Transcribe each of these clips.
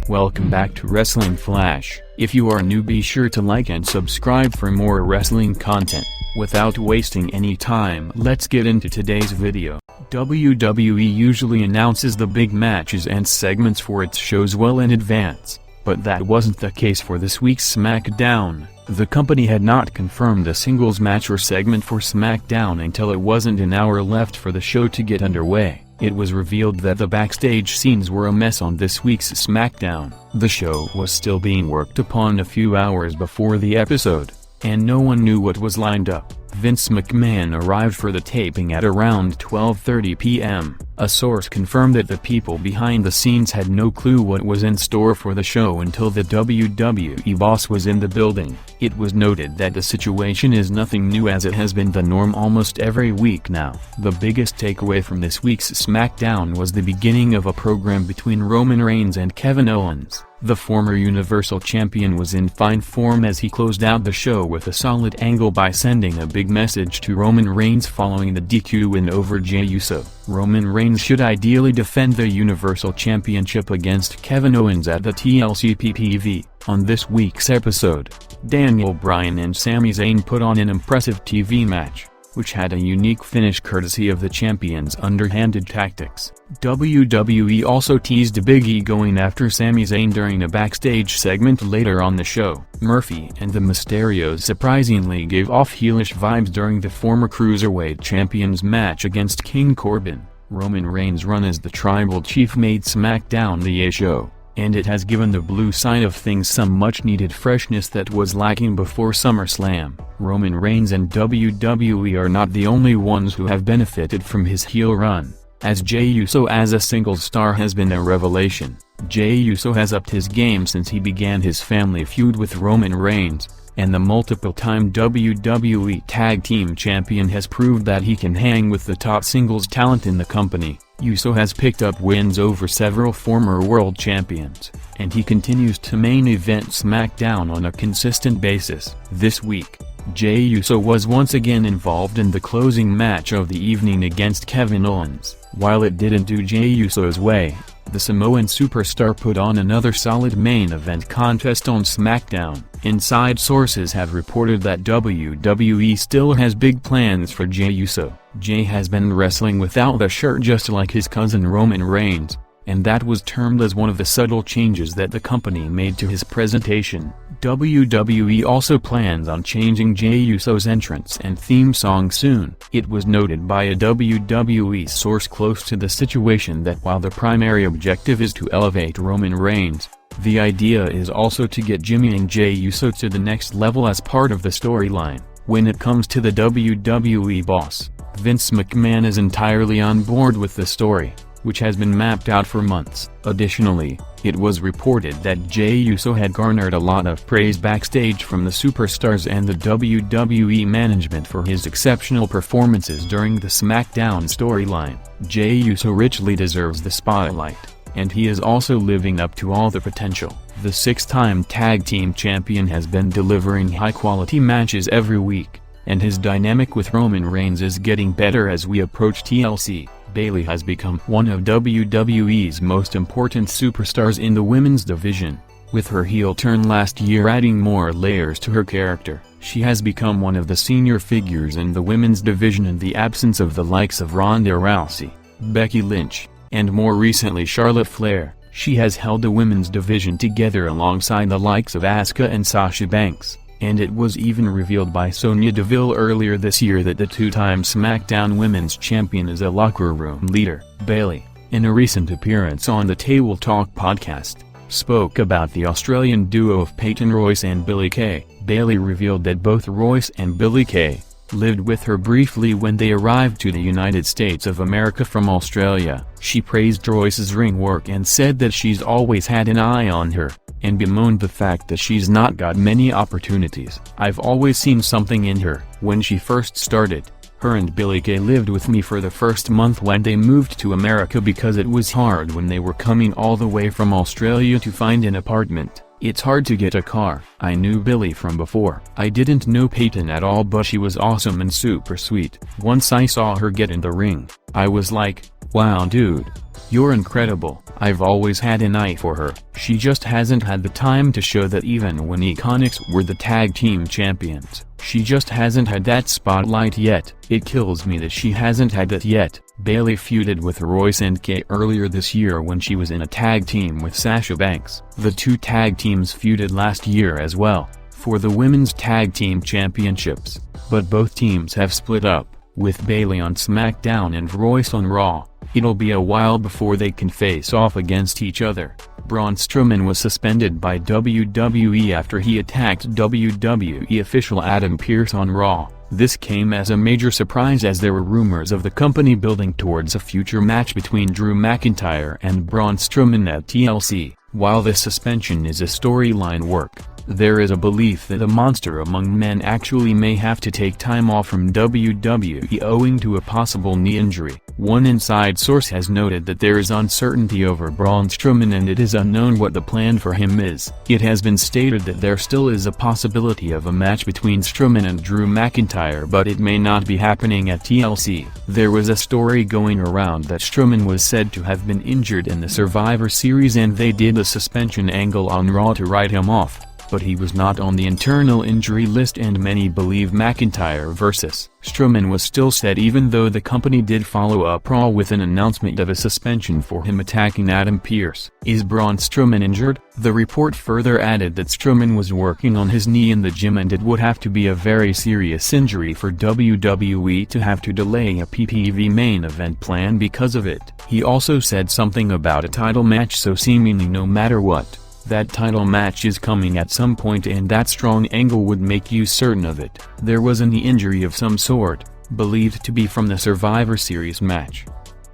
Welcome back to Wrestling Flash. If you are new, be sure to like and subscribe for more wrestling content. Without wasting any time, let's get into today's video. WWE usually announces the big matches and segments for its shows well in advance, but that wasn't the case for this week's SmackDown. The company had not confirmed a singles match or segment for SmackDown until it wasn't an hour left for the show to get underway. It was revealed that the backstage scenes were a mess on this week's SmackDown. The show was still being worked upon a few hours before the episode, and no one knew what was lined up. Vince McMahon arrived for the taping at around 12:30 p.m. A source confirmed that the people behind the scenes had no clue what was in store for the show until the WWE boss was in the building. It was noted that the situation is nothing new, as it has been the norm almost every week now. The biggest takeaway from this week's SmackDown was the beginning of a program between Roman Reigns and Kevin Owens. The former Universal Champion was in fine form as he closed out the show with a solid angle by sending a big message to Roman Reigns following the DQ win over Jey Uso. Roman Reigns should ideally defend the Universal Championship against Kevin Owens at the TLC PPV. On this week's episode, Daniel Bryan and Sami Zayn put on an impressive TV match, which had a unique finish courtesy of the champion's underhanded tactics. WWE also teased Big E going after Sami Zayn during a backstage segment later on the show. Murphy and the Mysterios surprisingly gave off heelish vibes during the former Cruiserweight Champion's match against King Corbin. Roman Reigns' run as the Tribal Chief made SmackDown the A show, and it has given the blue side of things some much-needed freshness that was lacking before SummerSlam. Roman Reigns and WWE are not the only ones who have benefited from his heel run, as Jey Uso as a singles star has been a revelation. Jey Uso has upped his game since he began his family feud with Roman Reigns, and the multiple-time WWE Tag Team Champion has proved that he can hang with the top singles talent in the company. Uso has picked up wins over several former world champions, and he continues to main event SmackDown on a consistent basis. This week, Jey Uso was once again involved in the closing match of the evening against Kevin Owens. While it didn't do Jey Uso's way, the Samoan superstar put on another solid main event contest on SmackDown. Inside sources have reported that WWE still has big plans for Jey Uso. Jey has been wrestling without the shirt just like his cousin Roman Reigns, and that was termed as one of the subtle changes that the company made to his presentation. WWE also plans on changing Jey Uso's entrance and theme song soon. It was noted by a WWE source close to the situation that while the primary objective is to elevate Roman Reigns, the idea is also to get Jimmy and Jey Uso to the next level as part of the storyline. When it comes to the WWE boss, Vince McMahon is entirely on board with the story, which has been mapped out for months. Additionally, it was reported that Jey Uso had garnered a lot of praise backstage from the superstars and the WWE management for his exceptional performances during the SmackDown storyline. Jey Uso richly deserves the spotlight, and he is also living up to all the potential. The six-time tag team champion has been delivering high-quality matches every week, and his dynamic with Roman Reigns is getting better as we approach TLC. Bayley has become one of WWE's most important superstars in the women's division, with her heel turn last year adding more layers to her character. She has become one of the senior figures in the women's division in the absence of the likes of Ronda Rousey, Becky Lynch, and more recently Charlotte Flair. She has held the women's division together alongside the likes of Asuka and Sasha Banks. And it was even revealed by Sonya Deville earlier this year that the two-time SmackDown Women's Champion is a locker room leader. Bayley, in a recent appearance on the Table Talk podcast, spoke about the Australian duo of Peyton Royce and Billie Kay. Bayley revealed that both Royce and Billie Kay lived with her briefly when they arrived to the United States of America from Australia. She praised Royce's ring work and said that she's always had an eye on her, and bemoaned the fact that she's not got many opportunities. "I've always seen something in her." When she first started, her and Billie Kay lived with me for the first month when they moved to America because it was hard when they were coming all the way from Australia to find an apartment. It's hard to get a car. I knew Billy from before. I didn't know Peyton at all, but she was awesome and super sweet. Once I saw her get in the ring, I was like, wow dude. You're incredible. I've always had an eye for her. She just hasn't had the time to show that even when Iconics were the tag team champions. She just hasn't had that spotlight yet. It kills me that she hasn't had that yet. Bayley feuded with Royce and Kay earlier this year when she was in a tag team with Sasha Banks. The two tag teams feuded last year as well, for the women's tag team championships, but both teams have split up, with Bayley on SmackDown and Royce on Raw. It'll be a while before they can face off against each other. Braun Strowman was suspended by WWE after he attacked WWE official Adam Pearce on Raw. This came as a major surprise as there were rumors of the company building towards a future match between Drew McIntyre and Braun Strowman at TLC. While this suspension is a storyline work, there is a belief that a monster among men actually may have to take time off from WWE owing to a possible knee injury. One inside source has noted that there is uncertainty over Braun Strowman and it is unknown what the plan for him is. It has been stated that there still is a possibility of a match between Strowman and Drew McIntyre, but it may not be happening at TLC. There was a story going around that Strowman was said to have been injured in the Survivor Series and they did a suspension angle on Raw to write him off, but he was not on the internal injury list and many believe McIntyre vs. Strowman was still set even though the company did follow up Raw with an announcement of a suspension for him attacking Adam Pearce. Is Braun Strowman injured? The report further added that Strowman was working on his knee in the gym and it would have to be a very serious injury for WWE to have to delay a PPV main event plan because of it. He also said something about a title match, so seemingly no matter what, that title match is coming at some point and that strong angle would make you certain of it. There was a knee injury of some sort, believed to be from the Survivor Series match.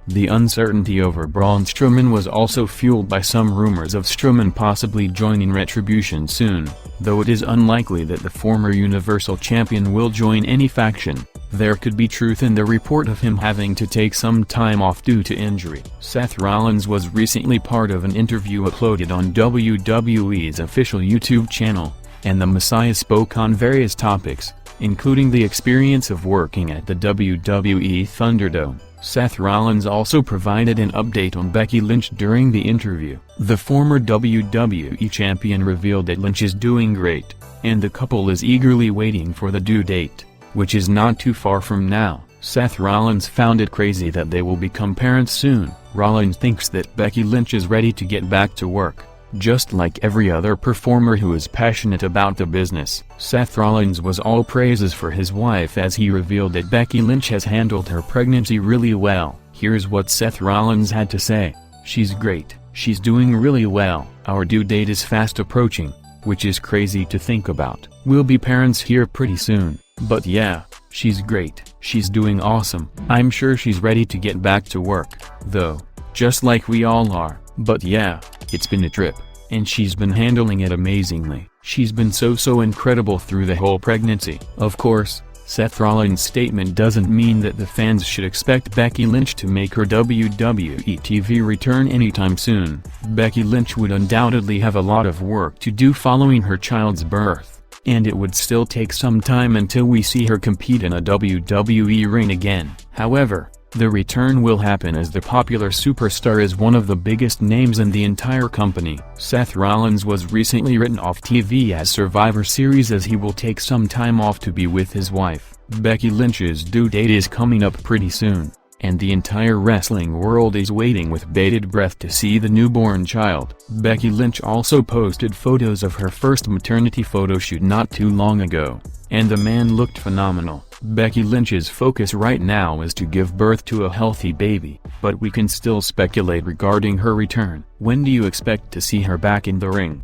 The uncertainty over Braun Strowman was also fueled by some rumors of Strowman possibly joining Retribution soon, though it is unlikely that the former Universal Champion will join any faction. There could be truth in the report of him having to take some time off due to injury. Seth Rollins was recently part of an interview uploaded on WWE's official YouTube channel, and the Messiah spoke on various topics, including the experience of working at the WWE Thunderdome. Seth Rollins also provided an update on Becky Lynch during the interview. The former WWE champion revealed that Lynch is doing great, and the couple is eagerly waiting for the due date, which is not too far from now. Seth Rollins found it crazy that they will become parents soon. Rollins thinks that Becky Lynch is ready to get back to work, just like every other performer who is passionate about the business. Seth Rollins was all praises for his wife as he revealed that Becky Lynch has handled her pregnancy really well. Here's what Seth Rollins had to say. "She's great. She's doing really well. Our due date is fast approaching, which is crazy to think about. We'll be parents here pretty soon. But yeah, she's great. She's doing awesome. I'm sure she's ready to get back to work, though, just like we all are. But yeah, it's been a trip, and she's been handling it amazingly. She's been so incredible through the whole pregnancy." Of course, Seth Rollins' statement doesn't mean that the fans should expect Becky Lynch to make her WWE TV return anytime soon. Becky Lynch would undoubtedly have a lot of work to do following her child's birth, and it would still take some time until we see her compete in a WWE ring again. However, the return will happen as the popular superstar is one of the biggest names in the entire company. Seth Rollins was recently written off TV as Survivor Series as he will take some time off to be with his wife. Becky Lynch's due date is coming up pretty soon, and the entire wrestling world is waiting with bated breath to see the newborn child. Becky Lynch also posted photos of her first maternity photo shoot not too long ago, and the man looked phenomenal. Becky Lynch's focus right now is to give birth to a healthy baby, but we can still speculate regarding her return. When do you expect to see her back in the ring?